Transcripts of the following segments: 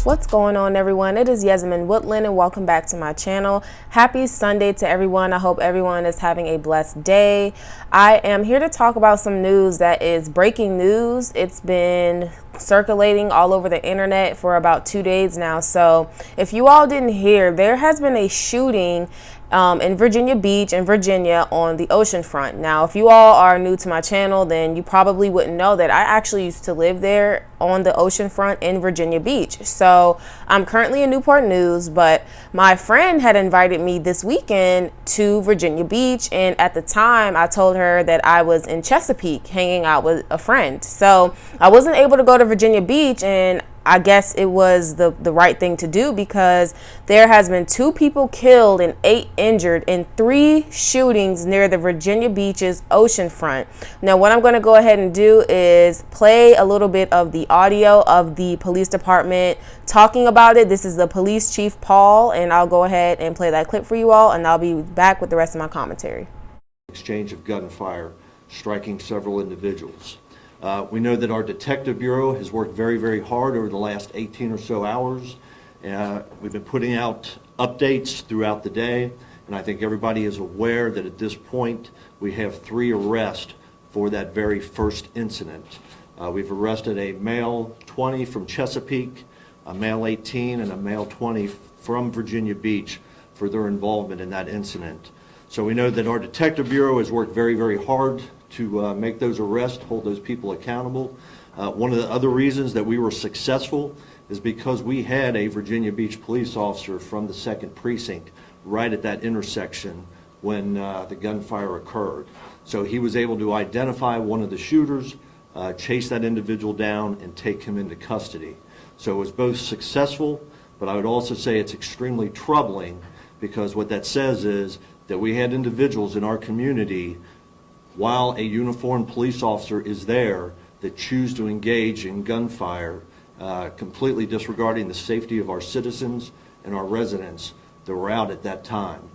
What's going on, everyone? It is Yasmin Woodland and welcome back to my channel. Happy Sunday to everyone. I hope everyone is having a blessed day. I am here to talk about some news that is breaking news. It's been circulating all over the internet for about 2 days now. So if you all didn't hear, there has been a shooting in Virginia Beach in Virginia on the Oceanfront. Now, if you all are new to my channel, then you probably wouldn't know that I actually used to live there on the Oceanfront in Virginia Beach. So I'm currently in Newport News, but my friend had invited me this weekend to Virginia Beach. And at the time, I told her that I was in Chesapeake hanging out with a friend. So I wasn't able to go to Virginia Beach, and I guess it was the right thing to do because there has been 2 people killed and 8 injured in 3 shootings near the Virginia Beach's Oceanfront. Now, what I'm going to go ahead and do is play a little bit of the audio of the police department talking about it. This is the police chief, Paul, and I'll go ahead and play that clip for you all, and I'll be back with the rest of my commentary. Exchange of gunfire, striking several individuals. We know that our detective bureau has worked very, very hard over the last 18 or so hours. We've been putting out updates throughout the day, and I think everybody is aware that at this point we have 3 arrests for that very first incident. We've arrested a male 20 from Chesapeake, a male 18, and a male 20 from Virginia Beach for their involvement in that incident. So we know that our detective bureau has worked very, very hard to make those arrests, hold those people accountable. One of the other reasons that we were successful is because we had a Virginia Beach police officer from the 2nd Precinct right at that intersection when the gunfire occurred. So he was able to identify one of the shooters, chase that individual down, and take him into custody. So it was both successful, but I would also say it's extremely troubling because what that says is that we had individuals in our community, while a uniformed police officer is there, that choose to engage in gunfire, completely disregarding the safety of our citizens and our residents that were out at that time.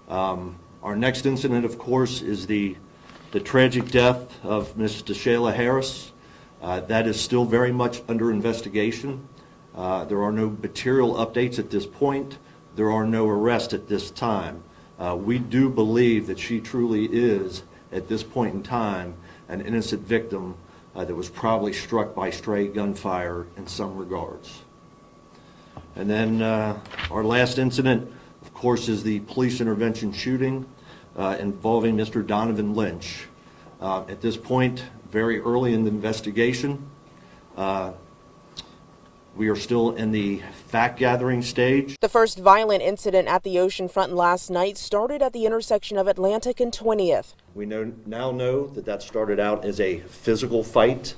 Our next incident, of course, is the tragic death of Ms. DeShayla Harris. That is still very much under investigation. There are no material updates at this point. There are no arrests at this time. We do believe that she truly is, at this point in time, an innocent victim that was probably struck by stray gunfire in some regards. And then our last incident, of course, is the police intervention shooting involving Mr. Donovan Lynch. At this point, very early in the investigation, we are still in the fact-gathering stage. The first violent incident at the Oceanfront last night started at the intersection of Atlantic and 20th. We now know that that started out as a physical fight,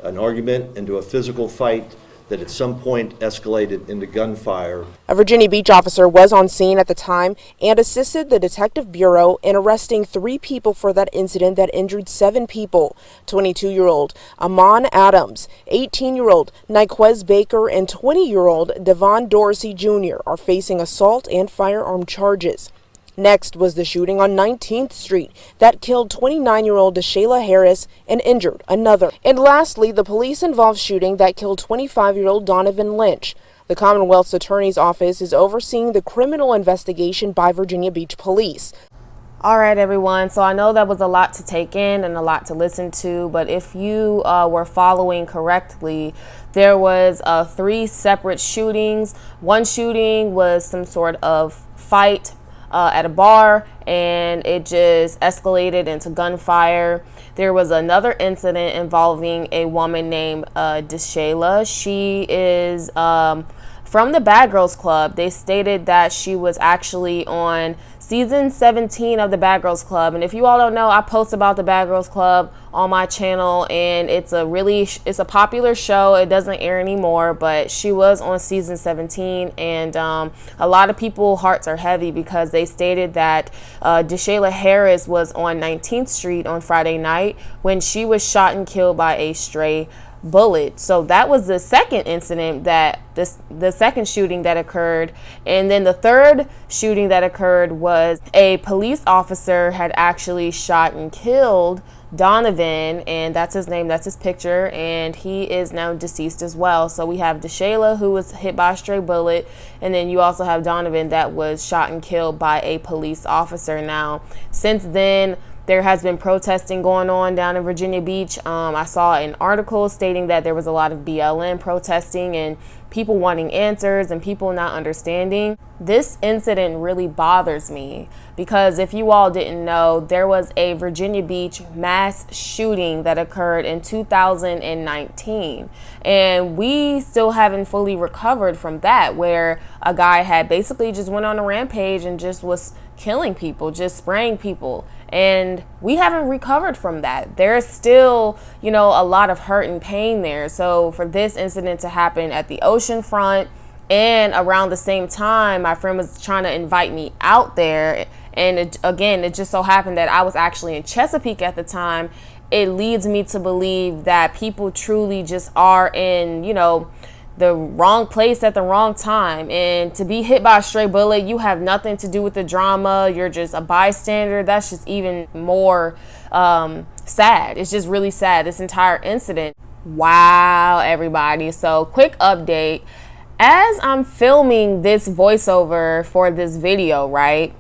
an argument into a physical fight that at some point escalated into gunfire. A Virginia Beach officer was on scene at the time and assisted the Detective Bureau in arresting 3 people for that incident that injured 7 people. 22-year-old Amon Adams, 18-year-old Nyquez Baker, and 20-year-old Devon Dorsey Jr. are facing assault and firearm charges. Next was the shooting on 19th Street that killed 29-year-old DeShayla Harris and injured another. And lastly, the police-involved shooting that killed 25-year-old Donovan Lynch. The Commonwealth's Attorney's Office is overseeing the criminal investigation by Virginia Beach Police. All right, everyone. So I know that was a lot to take in and a lot to listen to, but if you were following correctly, there was 3 separate shootings. One shooting was some sort of fight at a bar, and it just escalated into gunfire. There was another incident involving a woman named DeShayla. She is from the Bad Girls Club. They stated that she was actually on season 17 of the Bad Girls Club, and if you all don't know, I post about the Bad Girls Club on my channel, and it's a popular show. It doesn't air anymore, but she was on season 17, and a lot of people's hearts are heavy because they stated that DeShayla Harris was on 19th Street on Friday night when she was shot and killed by a stray bullet. So that was the second incident, that the second shooting that occurred. And then the third shooting that occurred was a police officer had actually shot and killed Donovan, and that's his name, that's his picture, and he is now deceased as well. So we have Deshayla, who was hit by a stray bullet, and then you also have Donovan that was shot and killed by a police officer. Now, since then, there has been protesting going on down in Virginia Beach. I saw an article stating that there was a lot of BLM protesting and people wanting answers and people not understanding. This incident really bothers me because if you all didn't know, there was a Virginia Beach mass shooting that occurred in 2019. And we still haven't fully recovered from that, where a guy had basically just went on a rampage and just was killing people, just spraying people. And we haven't recovered from that. There's still, a lot of hurt and pain there. So for this incident to happen at the Oceanfront and around the same time, my friend was trying to invite me out there. And it just so happened that I was actually in Chesapeake at the time. It leads me to believe that people truly just are in, the wrong place at the wrong time. And to be hit by a stray bullet, you have nothing to do with the drama. You're just a bystander. That's just even more sad. It's just really sad, this entire incident. Wow, everybody. So quick update. As I'm filming this voiceover for this video, right,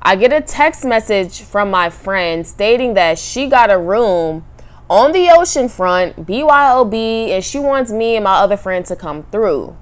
I get a text message from my friend stating that she got a room on the Oceanfront, BYOB, and she wants me and my other friend to come through.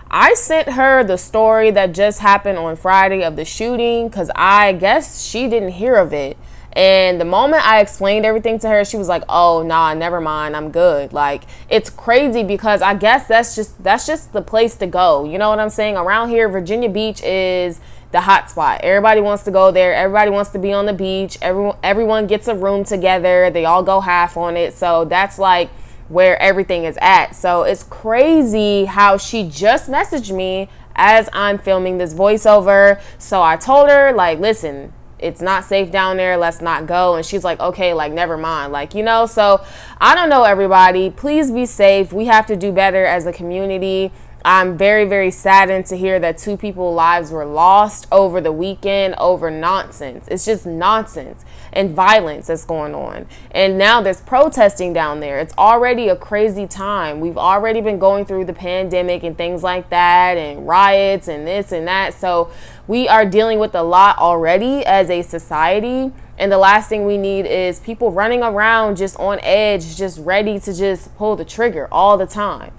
I sent her the story that just happened on Friday of the shooting because I guess she didn't hear of it. And the moment I explained everything to her, she was like, oh, nah, never mind, I'm good. Like, it's crazy because I guess that's just the place to go. You know what I'm saying? Around here, Virginia Beach is the hot spot. Everybody wants to go there. Everybody wants to be on the beach. Everyone gets a room together. They all go half on it. So that's like where everything is at. So it's crazy how she just messaged me as I'm filming this voiceover. So I told her, like, listen, it's not safe down there. Let's not go. And she's like, okay, like, never mind. Like, so I don't know, everybody. Please be safe. We have to do better as a community. I'm very, very saddened to hear that 2 people's lives were lost over the weekend over nonsense. It's just nonsense and violence that's going on. And now there's protesting down there. It's already a crazy time. We've already been going through the pandemic and things like that and riots and this and that. So we are dealing with a lot already as a society. And the last thing we need is people running around just on edge, just ready to just pull the trigger all the time.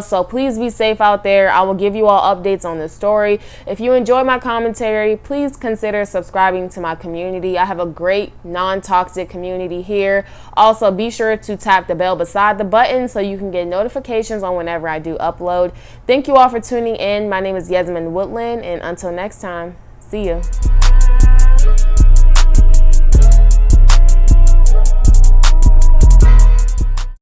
So please be safe out there. I will give you all updates on this story. If you enjoy my commentary, please consider subscribing to my community. I have a great non-toxic community here. Also, be sure to tap the bell beside the button so you can get notifications on whenever I do upload. Thank you all for tuning in. My name is Yasmin Woodland, and until next time, see you.